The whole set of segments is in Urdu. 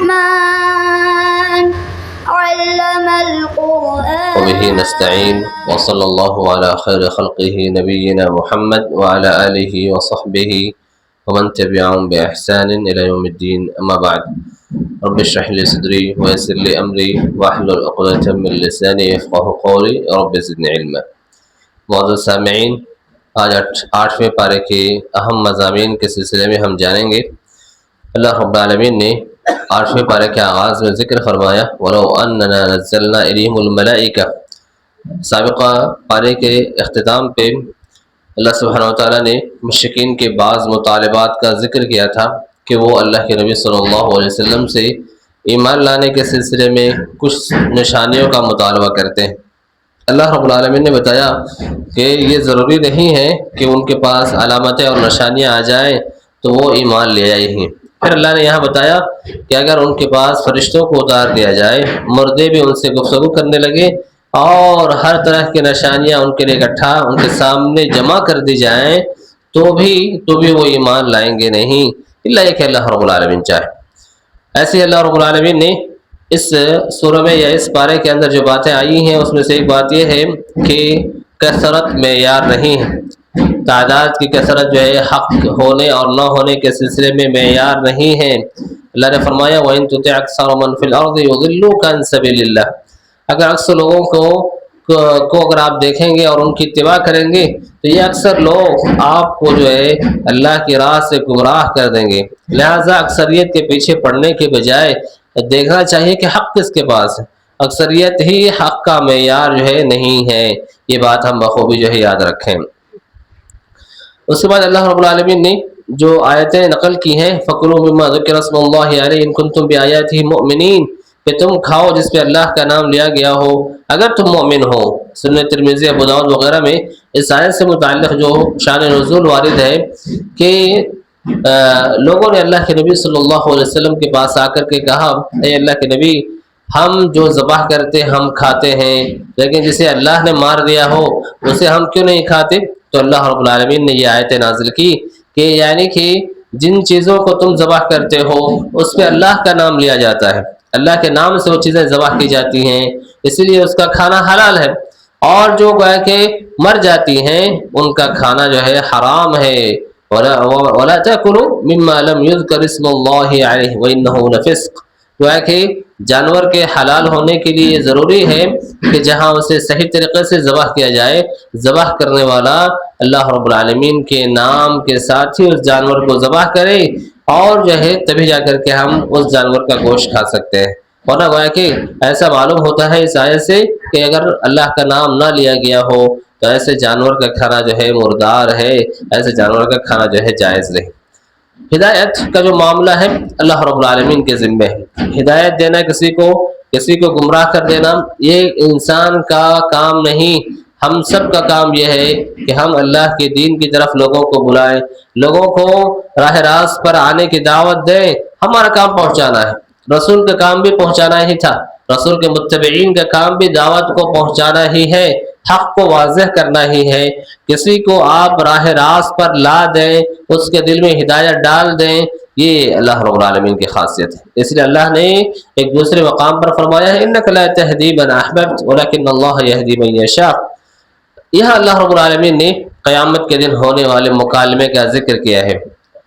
الرحمن علم القرآن وبه نستعين وصلى الله على خير خلقه نبينا محمد وعلى آله وصحبه ومن تبعهم بإحسان إلى يوم الدين أما بعد رب اشرح لي صدري ويسر لي أمري واحلل عقدة من لساني يفقه قولي رب زدني علما۔ معزز سامعین، آج 8ویں پارے کے اہم مضامین کے سلسلے میں ہم جانیں گے۔ اللہ رب العالمین نے 8ویں پارے کے آغاز میں ذکر فرمایا وَلَوْ أَنَّنَا نَزَّلْنَا إِلَيْهِمُ الْمَلَائِكَةَ۔ سابقہ پارے کے اختتام پہ اللہ سبحانہ وتعالیٰ نے مشرکین کے بعض مطالبات کا ذکر کیا تھا کہ وہ اللہ کے نبی صلی اللہ علیہ وسلم سے ایمان لانے کے سلسلے میں کچھ نشانیوں کا مطالبہ کرتے ہیں۔ اللہ رب العالمین نے بتایا کہ یہ ضروری نہیں ہے کہ ان کے پاس علامتیں اور نشانیاں آ جائیں تو وہ ایمان لے آئے ہیں۔ پھر اللہ نے یہاں بتایا کہ اگر ان کے پاس فرشتوں کو اتار دیا جائے، مردے بھی ان سے گفتگو کرنے لگے اور ہر طرح کی نشانیاں ان کے لیے اکٹھا ان کے سامنے جمع کر دی جائیں تو بھی وہ ایمان لائیں گے نہیں، اللہ یہ کہ اللہ رب العالمین چاہے۔ ایسے اللہ رب العالمین نے اس سورہ میں یا اس پارے کے اندر جو باتیں آئی ہیں اس میں سے ایک بات یہ ہے کہ کثرت معیار نہیں ہے، تعداد کی کثرت جو ہے حق ہونے اور نہ ہونے کے سلسلے میں معیار نہیں ہے۔ اللہ نے فرمایا وَإِن تُطِعْ أَكْثَرَ مَنْ فِي الْأَرْضِ يُضِلُّوكَ عَنْ سَبِيلِ اللَّهِ۔ اگر اکثر لوگوں کو اگر آپ دیکھیں گے اور ان کی اتباع کریں گے تو یہ اکثر لوگ آپ کو جو ہے اللہ کی راہ سے گمراہ کر دیں گے، لہٰذا اکثریت کے پیچھے پڑنے کے بجائے دیکھنا چاہیے کہ حق کس کے پاس ہے۔ اکثریت ہی حق کا معیار جو ہے نہیں ہے، یہ بات ہم بخوبی جو ہے یاد رکھیں۔ اس کے بعد اللہ رب العالمین نے جو آیتیں نقل کی ہیں فَكُلُوا مِمَّا ذُكِّرَ اسْمُ اللَّهِ عَلَيْهِ إِن كُنتُم بِآيَاتِهِ مُؤْمِنِينَ، کہ تم کھاؤ جس پہ اللہ کا نام لیا گیا ہو اگر تم مومن ہو۔ سنن ترمذی، ابو داؤد وغیرہ میں اس آیت سے متعلق جو شان نزول وارد ہے کہ لوگوں نے اللہ کے نبی صلی اللہ علیہ وسلم کے پاس آ کر کے کہا اے اللہ کے نبی، ہم جو ذبح کرتے ہم کھاتے ہیں، لیکن جسے اللہ نے مار دیا ہو اسے ہم کیوں نہیں کھاتے؟ تو اللہ رب العالمین نے یہ آیت نازل کی کہ یعنی کہ جن چیزوں کو تم ذبح کرتے ہو اس پہ اللہ کا نام لیا جاتا ہے، اللہ کے نام سے وہ چیزیں ذبح کی جاتی ہیں، اسی لیے اس کا کھانا حلال ہے، اور جو گویا کہ مر جاتی ہیں ان کا کھانا جو ہے حرام ہے۔ وَلَا تَأْكُلُوا مِمَّا لَمْ يُذْكَرِ اسْمُ اللَّهِ عَلَيْهِ وَإِنَّهُ لَفِسْقٌ۔ گویا کہ جانور کے حلال ہونے کے لیے یہ ضروری ہے کہ جہاں اسے صحیح طریقے سے ذبح کیا جائے، ذبح کرنے والا اللہ رب العالمین کے نام کے ساتھ ہی اس جانور کو ذبح کرے اور جو ہے تبھی جا کر کے ہم اس جانور کا گوشت کھا سکتے ہیں، ورنہ گویا کہ ایسا معلوم ہوتا ہے اس آیت سے کہ اگر اللہ کا نام نہ لیا گیا ہو تو ایسے جانور کا کھانا جو ہے مردار ہے، ایسے جانور کا کھانا جو ہے جائز نہیں۔ ہدایت کا جو معاملہ ہے اللہ رب العالمین کے ذمہ ہے، ہدایت دینا کسی کو گمراہ کر دینا یہ انسان کا کام نہیں، ہم سب کا کام یہ ہے کہ ہم اللہ کے دین کی طرف لوگوں کو بلائیں، لوگوں کو راہ راست پر آنے کی دعوت دیں، ہمارا کام پہنچانا ہے۔ رسول کا کام بھی پہنچانا ہی تھا، رسول کے متبعین کا کام بھی دعوت کو پہنچانا ہی ہے، حق کو واضح کرنا ہی ہے۔ کسی کو آپ راہ راست پر لا دیں، اس کے دل میں ہدایت ڈال دیں، یہ اللہ رب العالمین کی خاصیت ہے۔ اس لیے اللہ نے ایک دوسرے مقام پر فرمایا ہے اِنَّكَ لَا تَهْدِي مَنْ أَحْبَبْتَ وَلَكِنَّ اللَّهَ يَهْدِي مَن يَشَاءُ۔ یہاں اللہ رب العالمین نے قیامت کے دن ہونے والے مکالمے کا ذکر کیا ہے۔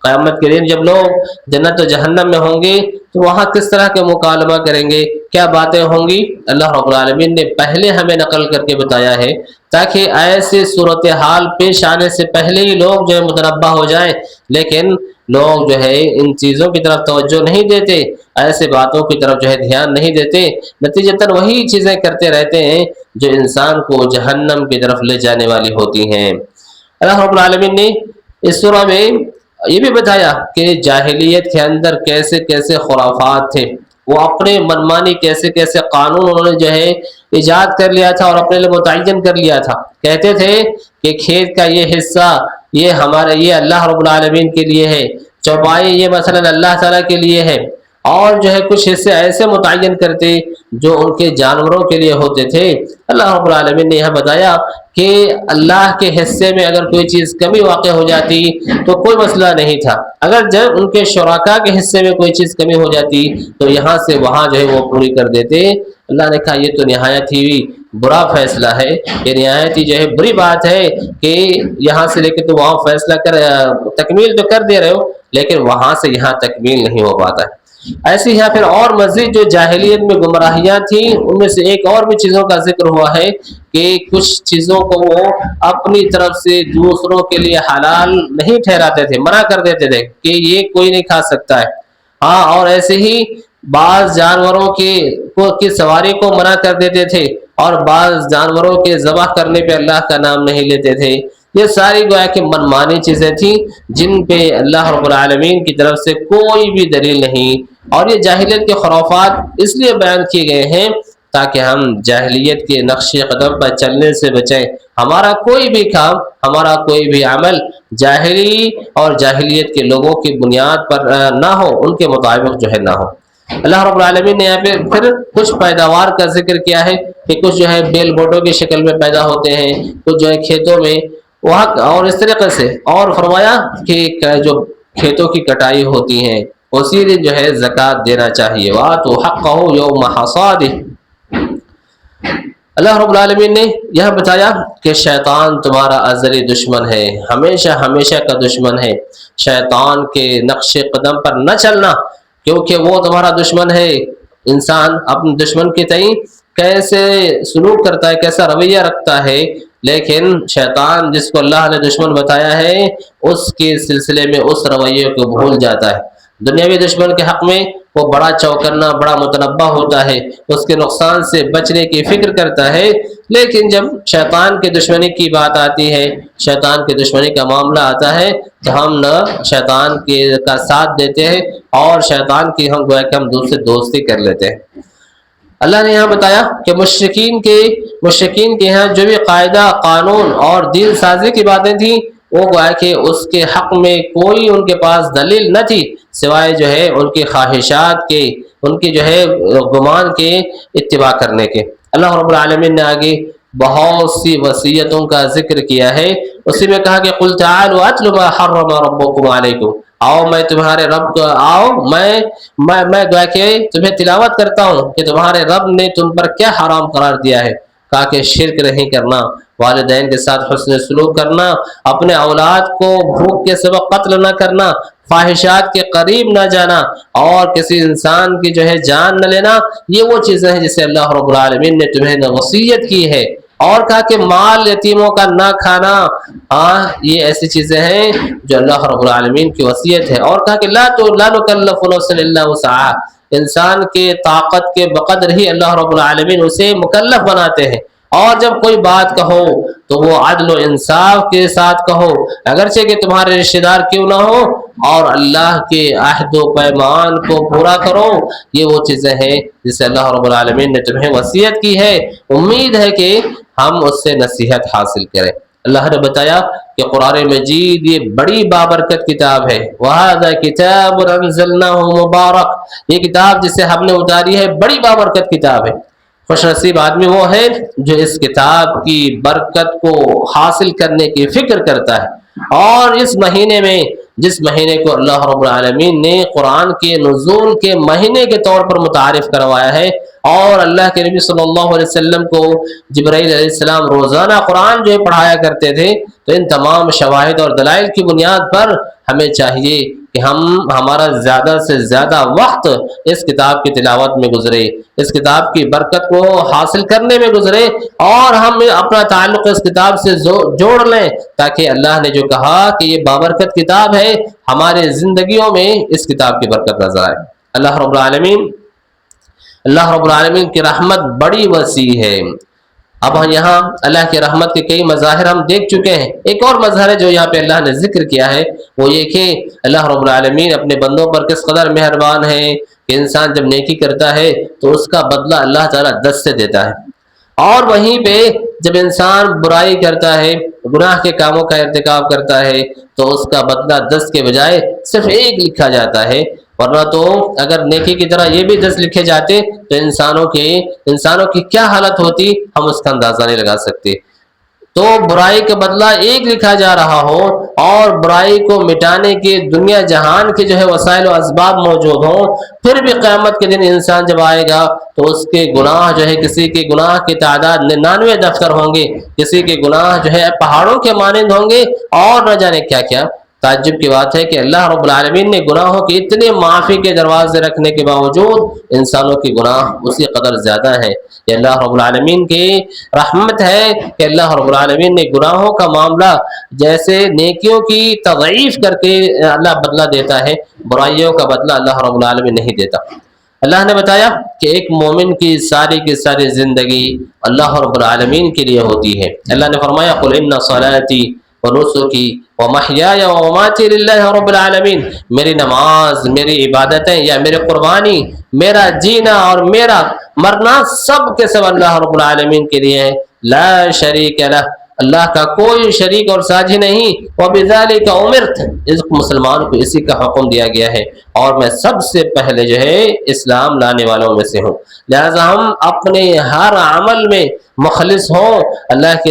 قیامت کے دن جب لوگ جنت و جہنم میں ہوں گے تو وہاں کس طرح کے مکالمہ کریں گے، کیا باتیں ہوں گی، اللہ رب العالمین نے پہلے ہمیں نقل کر کے بتایا ہے تاکہ ایسے صورتحال پیش آنے سے پہلے ہی لوگ جو ہے متنبہ ہو جائیں، لیکن لوگ جو ہے ان چیزوں کی طرف توجہ نہیں دیتے، ایسے باتوں کی طرف جو ہے دھیان نہیں دیتے، نتیجتاً وہی چیزیں کرتے رہتے ہیں جو انسان کو جہنم کی طرف لے جانے والی ہوتی ہیں۔ اللہ رب العالمین نے اس سورہ میں یہ بھی بتایا کہ جاہلیت کے اندر کیسے کیسے خرافات تھے، وہ اپنے منمانی کیسے کیسے قانون انہوں نے جو ہے ایجاد کر لیا تھا اور اپنے لیے متعین کر لیا تھا۔ کہتے تھے کہ کھیت کا یہ حصہ یہ اللہ رب العالمین کے لیے ہے، چوپائی یہ مثلا اللہ تعالیٰ کے لیے ہے، اور جو ہے کچھ حصے ایسے متعین کرتے جو ان کے جانوروں کے لیے ہوتے تھے۔ اللہ رب العالمین نے یہاں بتایا کہ اللہ کے حصے میں اگر کوئی چیز کمی واقع ہو جاتی تو کوئی مسئلہ نہیں تھا، اگر جب ان کے شرکاء کے حصے میں کوئی چیز کمی ہو جاتی تو یہاں سے وہاں جو ہے وہ پوری کر دیتے۔ اللہ نے کہا یہ تو نہایت ہی برا فیصلہ ہے، یہ نہایت ہی جو ہے بری بات ہے کہ یہاں سے لے کے تو وہاں فیصلہ تکمیل تو کر دے رہے ہو لیکن وہاں سے یہاں تکمیل نہیں ہو پاتا ہے۔ ایسی یہاں پھر اور مزید جو جاہلیت میں گمراہیاں تھیں ان میں سے ایک اور بھی چیزوں کا ذکر ہوا ہے کہ کچھ چیزوں کو وہ اپنی طرف سے دوسروں کے لیے حلال نہیں ٹھہراتے تھے، منع کر دیتے تھے کہ یہ کوئی نہیں کھا سکتا ہے۔ ہاں، اور ایسے ہی بعض جانوروں کی سواری کو منع کر دیتے تھے اور بعض جانوروں کے ذبح کرنے پہ اللہ کا نام نہیں لیتے تھے۔ یہ ساری گویا کہ منمانی چیزیں تھیں جن پہ اللہ رب العالمین کی طرف سے کوئی بھی دلیل نہیں، اور یہ جاہلیت کے خرافات اس لیے بیان کیے گئے ہیں تاکہ ہم جاہلیت کے نقش قدم پر چلنے سے بچیں، ہمارا کوئی بھی کام، ہمارا کوئی بھی عمل جاہلی اور جاہلیت کے لوگوں کی بنیاد پر نہ ہو، ان کے مطابق جو ہے نہ ہو۔ اللہ رب العالمین نے یہاں پہ پھر کچھ پیداوار کا ذکر کیا ہے کہ کچھ جو ہے بیل بوٹوں کی شکل میں پیدا ہوتے ہیں، کچھ جو ہے کھیتوں میں وہاں، اور اس طریقے سے اور فرمایا کہ جو کھیتوں کی کٹائی ہوتی ہیں اسی دن جو ہے زکوٰۃ دینا چاہیے، وَآتُوا حَقَّهُ يَوْمَ حَصَادِهِ۔ اللہ رب العالمین نے یہ بتایا کہ شیطان تمہارا ازلی دشمن ہے، ہمیشہ ہمیشہ کا دشمن ہے، شیطان کے نقش قدم پر نہ چلنا کیونکہ وہ تمہارا دشمن ہے۔ انسان اپنے دشمن کے تئیں کیسے سلوک کرتا ہے، کیسا رویہ رکھتا ہے، لیکن شیطان جس کو اللہ نے دشمن بتایا ہے اس کے سلسلے میں اس رویے کو بھول جاتا ہے۔ دنیاوی دشمن کے حق میں وہ بڑا چوکنا، بڑا متنبہ ہوتا ہے، اس کے نقصان سے بچنے کی فکر کرتا ہے، لیکن جب شیطان کے دشمنی کی بات آتی ہے، شیطان کے دشمنی کا معاملہ آتا ہے تو ہم نہ شیطان کا ساتھ دیتے ہیں اور شیطان کی ہم گویا کہ ہم دوسرے دوستی کر لیتے ہیں۔ اللہ نے یہاں بتایا کہ مشرکین کے یہاں جو بھی قاعدہ، قانون اور دین سازی کی باتیں تھیں وہ گویا کہ اس کے حق میں کوئی ان کے پاس دلیل نہ تھی سوائے جو ہے ان کی خواہشات کے، ان کی جو ہے گمان کے اتباع کرنے کے۔ اللہ رب العالمین نے آگے بہت سی وصیتوں کا ذکر کیا ہے، اسی میں کہا کہ قل تعالوا اتل ما حرم ربکم علیکم، آؤ میں تمہارے رب کو میں گویا کہ تمہیں تلاوت کرتا ہوں کہ تمہارے رب نے تم پر کیا حرام قرار دیا ہے۔ کہا کہ شرک نہیں کرنا، والدین کے ساتھ حسن سلوک کرنا، اپنے اولاد کو بھوک کے سبب قتل نہ کرنا، فاحشات کے قریب نہ جانا اور کسی انسان کی جو ہے جان نہ لینا، یہ وہ چیزیں ہیں جسے اللہ رب العالمین نے تمہیں وصیت کی ہے۔ اور کہا کہ مال یتیموں کا نہ کھانا، یہ ایسی چیزیں ہیں جو اللہ رب العالمین کی وصیت ہے۔ اور کہا کہ لا نکلف نفسا الا وسعها، انسان کے طاقت کے بقدر ہی اللہ رب العالمین اسے مکلف بناتے ہیں، اور جب کوئی بات کہو تو وہ عدل و انصاف کے ساتھ کہو، اگرچہ کہ تمہارے رشتہ دار کیوں نہ ہو، اور اللہ کے عہد و پیمان کو پورا کرو۔ یہ وہ چیزیں ہیں جسے اللہ رب العالمین نے تمہیں وصیت کی ہے، امید ہے کہ ہم اس سے نصیحت حاصل کریں۔ اللہ نے بتایا کہ قرآن مجید یہ بڑی بابرکت کتاب ہے، وَهَذَا كِتَابٌ أَنزَلْنَاهُ مُبَارَكٌ، یہ کتاب جسے ہم نے اتاری ہے بڑی بابرکت کتاب ہے۔ خوش نصیب آدمی وہ ہے جو اس کتاب کی برکت کو حاصل کرنے کی فکر کرتا ہے، اور اس مہینے میں جس مہینے کو اللہ رب العالمین نے قرآن کے نزول کے مہینے کے طور پر متعارف کروایا ہے، اور اللہ کے نبی صلی اللہ علیہ وسلم کو جبرائیل علیہ السلام روزانہ قرآن جو پڑھایا کرتے تھے، تو ان تمام شواہد اور دلائل کی بنیاد پر ہمیں چاہیے کہ ہمارا زیادہ سے زیادہ وقت اس کتاب کی تلاوت میں گزرے، اس کتاب کی برکت کو حاصل کرنے میں گزرے، اور ہم اپنا تعلق اس کتاب سے جوڑ لیں تاکہ اللہ نے جو کہا کہ یہ بابرکت کتاب ہے ہمارے زندگیوں میں اس کتاب کی برکت نظر آئے۔ اللہ رب العالمین کی رحمت بڑی وسیع ہے۔ اب یہاں اللہ کی رحمت کے کئی مظاہر ہم دیکھ چکے ہیں، ایک اور مظہر ہے جو یہاں پہ اللہ نے ذکر کیا ہے، وہ یہ کہ اللہ رب العالمین اپنے بندوں پر کس قدر مہربان ہے کہ انسان جب نیکی کرتا ہے تو اس کا بدلہ اللہ تعالیٰ 10 سے دیتا ہے، اور وہیں پہ جب انسان برائی کرتا ہے، گناہ کے کاموں کا ارتکاب کرتا ہے، تو اس کا بدلہ 10 کے بجائے صرف 1 لکھا جاتا ہے۔ ورنہ تو اگر نیکی کی طرح یہ بھی 10 لکھے جاتے تو انسانوں کی کیا حالت ہوتی ہم اس کا اندازہ نہیں لگا سکتے۔ تو برائی کا بدلہ ایک لکھا جا رہا ہو اور برائی کو مٹانے کے دنیا جہان کے جو ہے وسائل و اسباب موجود ہوں، پھر بھی قیامت کے دن انسان جب آئے گا تو اس کے گناہ جو ہے، کسی کے گناہ کی تعداد 99 دفتر ہوں گے، کسی کے گناہ جو ہے پہاڑوں کے مانند ہوں گے، اور نہ جانے کیا کیا۔ تعجب کی بات ہے کہ اللہ رب العالمین نے گناہوں کے اتنے معافی کے دروازے رکھنے کے باوجود انسانوں کے گناہ اسی قدر زیادہ ہیں۔ یہ اللہ رب العالمین کی رحمت ہے کہ اللہ رب العالمین نے گناہوں کا معاملہ جیسے نیکیوں کی تضعیف کر کے اللہ بدلہ دیتا ہے، برائیوں کا بدلہ اللہ رب العالمین نہیں دیتا۔ اللہ نے بتایا کہ ایک مومن کی ساری زندگی اللہ رب العالمین کے لیے ہوتی ہے۔ اللہ نے فرمایا قل ان صلاتي ونسکی ومحیای ومماتی للہ رب العالمین، میری نماز، میری عبادتیں یا میری قربانی، میرا جینا اور میرا مرنا سب کے سب اللہ رب العالمین کے لیے ہے۔ لا شریک لہ، اللہ کا کوئی شریک اور ساجی نہیں۔ وبذالک امرت، اس مسلمان کو اسی کا حکم دیا گیا ہے، اور میں سب سے پہلے جو ہے اسلام لانے والوں میں سے ہوں۔ لہذا ہم اپنے ہر عمل میں مخلص ہوں، اللہ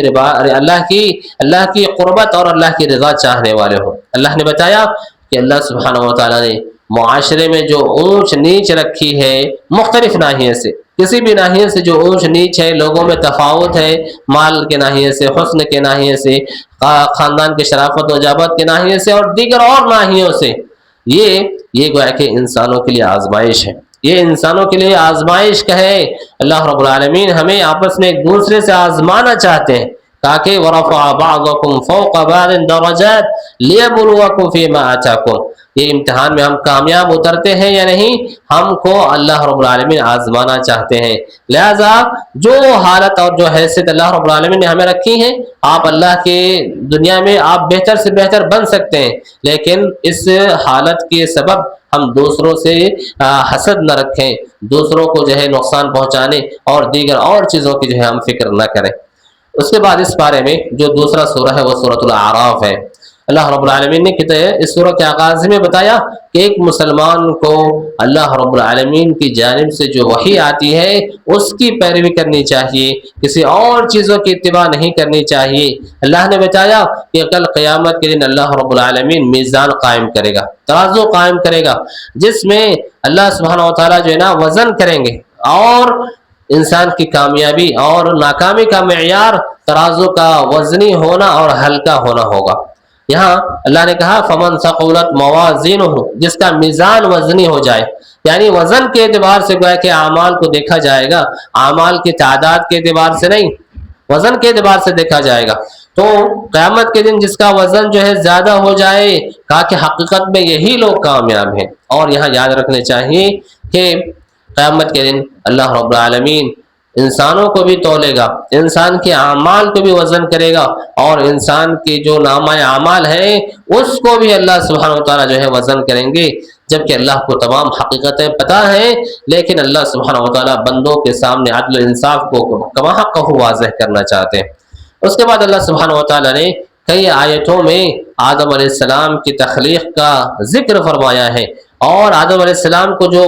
کی قربت اور اللہ کی رضا چاہنے والے ہوں۔ اللہ نے بتایا کہ اللہ سبحانہ و تعالیٰ نے معاشرے میں جو اونچ نیچ رکھی ہے مختلف ناحیے سے، کسی بھی ناحیے سے جو اونچ نیچ ہے، لوگوں میں تفاوت ہے، مال کے ناحیے سے، حسن کے ناحیے سے، خاندان کی شرافت و جابت کے ناحیے سے، اور دیگر اور ناحیوں سے، یہ گویا کہ انسانوں کے لیے آزمائش ہے۔ یہ انسانوں کے لیے آزمائش کا ہے۔ اللہ رب العالمین ہمیں آپس میں ایک دوسرے سے آزمانا چاہتے ہیں، تاکہ ورفع بعضکم فوق بعض درجات لیبلوکم فیما آتاکم، یہ امتحان میں ہم کامیاب اترتے ہیں یا نہیں، ہم کو اللہ رب العالمین آزمانا چاہتے ہیں۔ لہذا جو حالت اور جو حیثیت اللہ رب العالمین نے ہمیں رکھی ہے، آپ اللہ کے دنیا میں آپ بہتر سے بہتر بن سکتے ہیں، لیکن اس حالت کے سبب ہم دوسروں سے حسد نہ رکھیں، دوسروں کو جو ہے نقصان پہنچانے اور دیگر اور چیزوں کی جو ہے ہم فکر نہ کریں۔ اس کے بعد اس بارے میں جو دوسرا سورہ ہے وہ سورۃ الاعراف ہے۔ اللہ رب العالمین نے اس سورہ کے آغاز میں بتایا کہ ایک مسلمان کو اللہ رب العالمین کی جانب سے جو وحی آتی ہے اس کی پیروی کرنی چاہیے، کسی اور چیزوں کی اتباع نہیں کرنی چاہیے۔ اللہ نے بتایا کہ کل قیامت کے دن اللہ رب العالمین میزان قائم کرے گا، ترازو قائم کرے گا، جس میں اللہ سبحانہ و تعالیٰ جو ہے نا وزن کریں گے، اور انسان کی کامیابی اور ناکامی کا معیار ترازو کا وزنی ہونا اور ہلکا ہونا ہوگا۔ یہاں اللہ نے کہا فمن ثقلت موازینہ، جس کا میزان وزنی ہو جائے، یعنی وزن کے اعتبار سے گویا کہ اعمال کو دیکھا جائے گا، اعمال کی تعداد کے اعتبار سے نہیں، وزن کے اعتبار سے دیکھا جائے گا۔ تو قیامت کے دن جس کا وزن جو ہے زیادہ ہو جائے، کہا کہ حقیقت میں یہی لوگ کامیاب ہیں۔ اور یہاں یاد رکھنے چاہیے کہ قیامت کے دن اللہ رب العالمین انسانوں کو بھی تولے گا، انسان کے اعمال کو بھی وزن کرے گا، اور انسان کے جو نامہ اعمال ہے اس کو بھی اللہ سبحانہ و تعالیٰ جو ہے وزن کریں گے، جبکہ اللہ کو تمام حقیقتیں پتہ ہیں، لیکن اللہ سبحانہ و تعالیٰ بندوں کے سامنے عدل و انصاف کو کما حق واضح کرنا چاہتے ہیں۔ اس کے بعد اللہ سبحانہ و تعالیٰ نے کئی آیتوں میں آدم علیہ السلام کی تخلیق کا ذکر فرمایا ہے، اور آدم علیہ السلام کو جو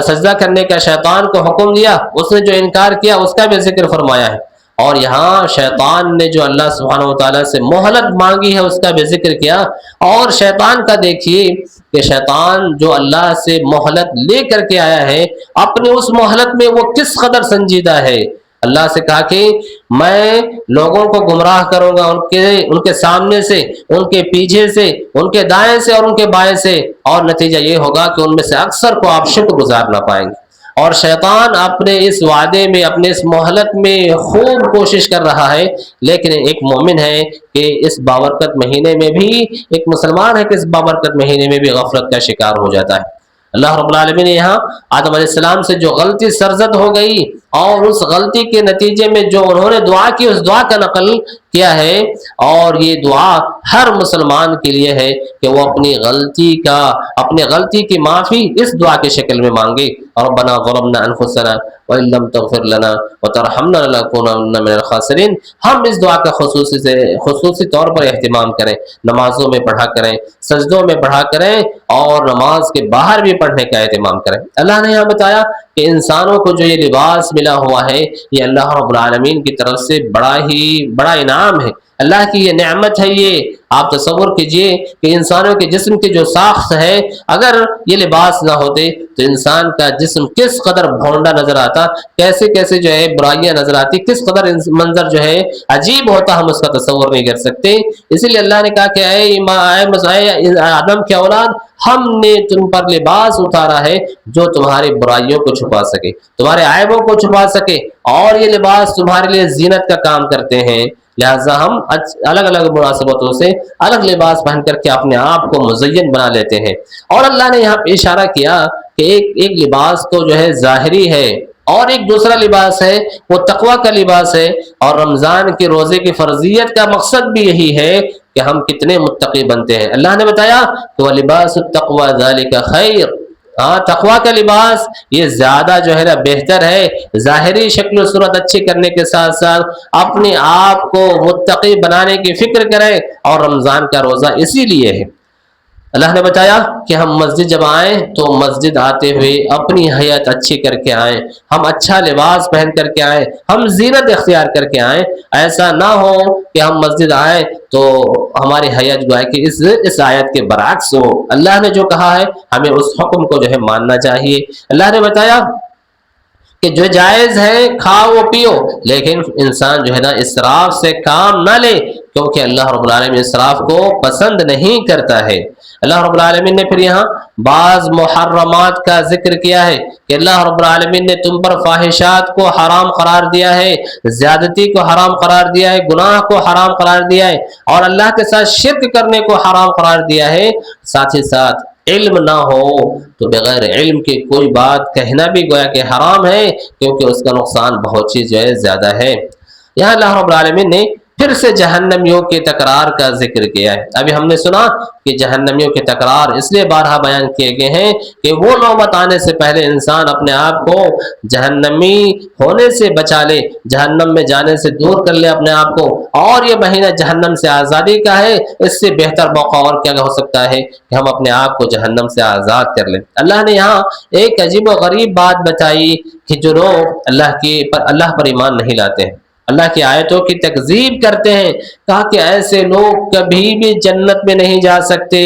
سجدہ کرنے کا شیطان کو حکم دیا، اس نے جو انکار کیا اس کا بھی ذکر فرمایا ہے، اور یہاں شیطان نے جو اللہ سبحانہ و تعالیٰ سے مہلت مانگی ہے اس کا بھی ذکر کیا۔ اور شیطان کا دیکھیے کہ شیطان جو اللہ سے مہلت لے کر کے آیا ہے، اپنی اس مہلت میں وہ کس قدر سنجیدہ ہے۔ اللہ سے کہا کہ میں لوگوں کو گمراہ کروں گا ان کے سامنے سے، ان کے پیچھے سے، ان کے دائیں سے اور ان کے بائیں سے، اور نتیجہ یہ ہوگا کہ ان میں سے اکثر کو آپ شکر گزار نہ پائیں گے۔ اور شیطان اپنے اس وعدے میں، اپنے اس مہلت میں خوب کوشش کر رہا ہے، لیکن ایک مومن ہے کہ اس بابرکت مہینے میں بھی، ایک مسلمان ہے کہ اس بابرکت مہینے میں بھی غفلت کا شکار ہو جاتا ہے۔ اللہ رب العالمین نے یہاں آدم علیہ السلام سے جو غلطی سرزد ہو گئی، اور اس غلطی کے نتیجے میں جو انہوں نے دعا کی، اس دعا کا نقل کیا ہے، اور یہ دعا ہر مسلمان کے لیے ہے کہ وہ اپنی غلطی کی معافی اس دعا کی شکل میں مانگے۔ ربنا ظلمنا انفسنا وَإِن لَّمْ تَغْفِرْ لَنَا وَتَرْحَمْنَا لَنَكُونَنَّ مِنَ الْخَاسِرِينَ۔ ہم اس دعا کا خصوصی طور پر اہتمام کریں، نمازوں میں پڑھا کریں، سجدوں میں پڑھا کریں اور نماز کے باہر بھی پڑھنے کا اہتمام کریں۔ اللہ نے یہاں بتایا کہ انسانوں کو جو یہ لباس ملا ہوا ہے یہ اللہ رب العالمین کی طرف سے بڑا انعام ہے، اللہ کی یہ نعمت ہے۔ یہ آپ تصور کیجئے کہ انسانوں کے جسم کی جو ساخت ہے، اگر یہ لباس نہ ہوتے تو انسان کا جسم کس قدر بھونڈا نظر آتا، کیسے کیسے جو ہے برائیاں نظر آتی، کس قدر منظر جو ہے عجیب ہوتا، ہم اس کا تصور نہیں کر سکتے۔ اسی لیے اللہ نے کہا کہ اے آدم کے اولاد، ہم نے تم پر لباس اتارا ہے جو تمہاری برائیوں کو چھپا سکے، تمہارے عیبوں کو چھپا سکے، اور یہ لباس تمہارے لیے زینت کا کام کرتے ہیں۔ لہٰذا ہم الگ الگ مناسبتوں سے الگ لباس پہن کر کے اپنے آپ کو مزین بنا لیتے ہیں۔ اور اللہ نے یہاں پہ اشارہ کیا کہ ایک لباس تو جو ہے ظاہری ہے، اور ایک دوسرا لباس ہے وہ تقوی کا لباس ہے۔ اور رمضان کے روزے کی فرضیت کا مقصد بھی یہی ہے کہ ہم کتنے متقی بنتے ہیں۔ اللہ نے بتایا کہ وَلِبَاسُ التَّقْوَى ذَلِكَ خَيْرٌ، تقوی کا لباس یہ زیادہ جو ہے نا بہتر ہے۔ ظاہری شکل و صورت اچھی کرنے کے ساتھ ساتھ اپنے آپ کو متقی بنانے کی فکر کریں، اور رمضان کا روزہ اسی لیے ہے۔ اللہ نے بتایا کہ ہم مسجد جب آئیں تو مسجد آتے ہوئے اپنی حیت اچھی کر کے آئیں، ہم اچھا لباس پہن کر کے آئیں، ہم زینت اختیار کر کے آئیں۔ ایسا نہ ہو کہ ہم مسجد آئیں تو ہماری حیت جو ہے کہ اس آیت کے برعکس ہو۔ اللہ نے جو کہا ہے ہمیں اس حکم کو جو ہے ماننا چاہیے۔ اللہ نے بتایا کہ جو جائز ہے کھاؤ پیو، لیکن انسان جو ہے نا اسراف سے کام نہ لے، کیونکہ اللہ رب العالمین اسراف کو پسند نہیں کرتا ہے۔ اللہ رب العالمین نے پھر یہاں بعض محرمات کا ذکر کیا ہے کہ اللہ رب العالمین نے تم پر فاحشات کو حرام قرار دیا ہے، زیادتی کو حرام قرار دیا ہے، گناہ کو حرام قرار دیا ہے، اور اللہ کے ساتھ شرک کرنے کو حرام قرار دیا ہے۔ ساتھ ہی ساتھ علم نہ ہو تو بغیر علم کے کوئی بات کہنا بھی گویا کہ حرام ہے، کیونکہ اس کا نقصان بہت چیز جو ہے زیادہ ہے۔ یہاں اللہ رب العالمین نے پھر سے جہنمیوں کے تکرار کا ذکر کیا ہے۔ ابھی ہم نے سنا کہ جہنمیوں کے تکرار اس لیے بارہا بیان کیے گئے ہیں کہ وہ نوبت آنے سے پہلے انسان اپنے آپ کو جہنمی ہونے سے بچا لے، جہنم میں جانے سے دور کر لے اپنے آپ کو، اور یہ مہینہ جہنم سے آزادی کا ہے۔ اس سے بہتر موقع اور کیا ہو سکتا ہے کہ ہم اپنے آپ کو جہنم سے آزاد کر لیں۔ اللہ نے یہاں ایک عجیب و غریب بات بتائی کہ جو لوگ اللہ پر ایمان نہیں لاتے ہیں، اللہ کی آیتوں کی تکذیب کرتے ہیں، کہا کہ ایسے لوگ کبھی بھی جنت میں نہیں جا سکتے،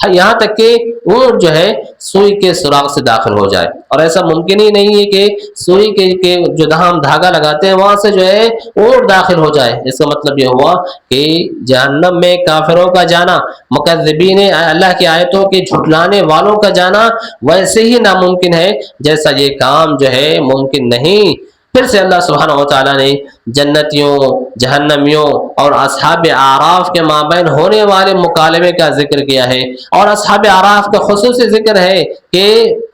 یہاں تک کہ اونٹ جو ہے سوئی کے سراغ سے داخل ہو جائے، اور ایسا ممکن ہی نہیں ہے کہ سوئی کے جو ہم دھاگا لگاتے ہیں وہاں سے جو ہے اونٹ داخل ہو جائے۔ اس کا مطلب یہ ہوا کہ جہنم میں کافروں کا جانا، مکذبین اللہ کی آیتوں کے جھٹلانے والوں کا جانا ویسے ہی ناممکن ہے جیسا یہ کام جو ہے ممکن نہیں۔ پھر سے اللہ سبحانہ و تعالیٰ نے جنتیوں، جہنمیوں اور اصحاب اعراف کے مابین ہونے والے مکالمے کا ذکر کیا ہے، اور اصحاب اعراف کا خصوصی ذکر ہے کہ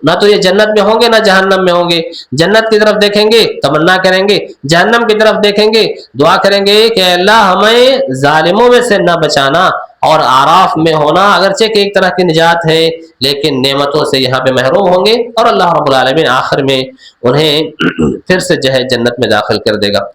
نہ تو یہ جنت میں ہوں گے نہ جہنم میں ہوں گے۔ جنت کی طرف دیکھیں گے تمنا کریں گے، جہنم کی طرف دیکھیں گے دعا کریں گے کہ اللہ ہمیں ظالموں میں سے نہ بچانا۔ اور اعراف میں ہونا اگرچہ کہ ایک طرح کی نجات ہے، لیکن نعمتوں سے یہاں پہ محروم ہوں گے، اور اللہ رب العالمین آخر میں انہیں پھر سے جو ہے جنت میں داخل کر دے گا۔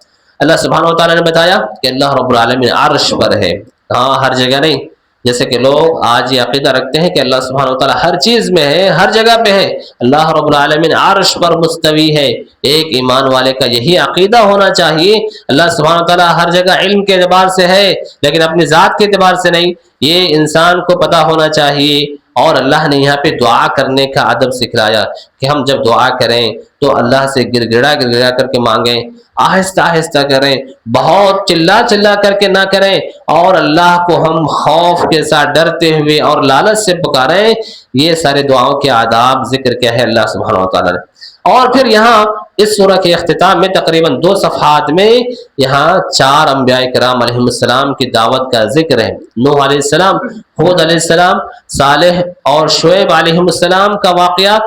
اللہ سبحانہ و تعالیٰ نے بتایا کہ اللہ رب العالمین عرش پر ہے، ہاں ہر جگہ نہیں، جیسے کہ لوگ آج یہ عقیدہ رکھتے ہیں کہ اللہ سبحانہ و تعالیٰ ہر چیز میں ہے، ہر جگہ پہ ہے۔ اللہ رب العالمین عرش پر مستوی ہے۔ ایک ایمان والے کا یہی عقیدہ ہونا چاہیے۔ اللہ سبحانہ و تعالیٰ ہر جگہ علم کے اعتبار سے ہے، لیکن اپنی ذات کے اعتبار سے نہیں، یہ انسان کو پتہ ہونا چاہیے۔ اور اللہ نے یہاں پہ دعا کرنے کا ادب سکھلایا کہ ہم جب دعا کریں تو اللہ سے گر گڑا کر کے مانگیں، آہستہ آہستہ کریں، بہت چلا کر کے نہ کریں، اور اللہ کو ہم خوف کے ساتھ ڈرتے ہوئے اور لالچ سے پکاریں۔ یہ سارے دعاؤں کے آداب ذکر کیا ہے اللہ سبحانہ و تعالیٰ نے۔ اور پھر یہاں اس سورہ کے اختتام میں تقریباً 2 صفحات میں یہاں 4 انبیاء کرام علیہ السلام کی دعوت کا ذکر ہے۔ نوح علیہ السلام، ہود علیہ السلام، صالح اور شعیب علیہ السلام کا واقعہ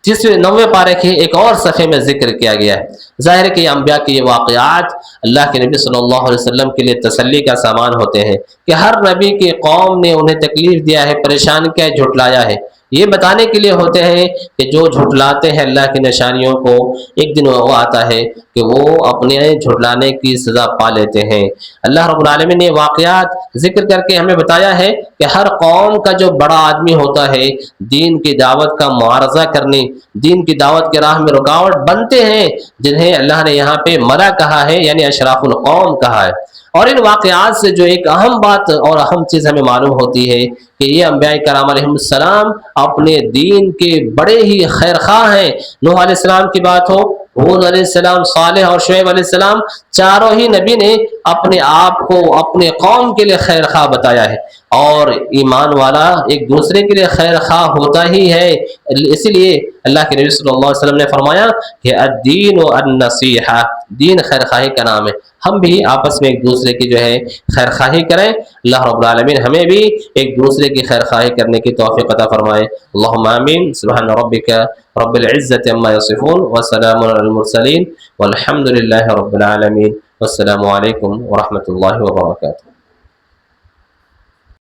90 پارے کے ایک اور صفحے میں ذکر کیا گیا ہے۔ ظاہر ہے کہ یہ انبیاء کے یہ واقعات اللہ کے نبی صلی اللہ علیہ وسلم کے لیے تسلی کا سامان ہوتے ہیں کہ ہر نبی کی قوم نے انہیں تکلیف دیا ہے، پریشان کیا ہے، جھٹلایا ہے، یہ بتانے کے لیے ہوتے ہیں کہ جو جھٹلاتے ہیں اللہ کی نشانیوں کو، ایک دن وہ آتا ہے کہ وہ اپنے جھٹلانے کی سزا پا لیتے ہیں۔ اللہ رب العالمین نے واقعات ذکر کر کے ہمیں بتایا ہے کہ ہر قوم کا جو بڑا آدمی ہوتا ہے، دین کی دعوت کا معارضہ کرنے، دین کی دعوت کے راہ میں رکاوٹ بنتے ہیں، جنہیں اللہ نے یہاں پہ ملا کہا ہے، یعنی اشراف القوم کہا ہے۔ اور ان واقعات سے جو ایک اہم بات اور اہم چیز ہمیں معلوم ہوتی ہے کہ یہ انبیاء کرام علیہ السلام اپنے دین کے بڑے ہی خیر خواہ ہیں۔ نوح علیہ السلام کی بات ہو، ہود علیہ السلام، صالح اور شعیب علیہ السلام، چاروں ہی نبی نے اپنے آپ کو اپنے قوم کے لیے خیر خواہ بتایا ہے، اور ایمان والا ایک دوسرے کے لیے خیر خواہ ہوتا ہی ہے۔ اسی لیے اللہ کے نبی صلی اللہ علیہ وسلم نے فرمایا کہ الدین النصیحہ، دین خیر خواہی کا نام ہے۔ ہم بھی آپس میں ایک دوسرے کی جو ہے خیر خواہی کریں۔ اللہ رب العالمین ہمیں بھی ایک دوسرے کی خیر خواہی کرنے کی توفیق عطا فرمائے۔ اللہم آمین۔ سبحان ربک رب العزت عما یصفون وسلام علی المرسلین والحمد للہ رب العالمین۔ والسلام علیکم ورحمۃ اللہ وبرکاتہ۔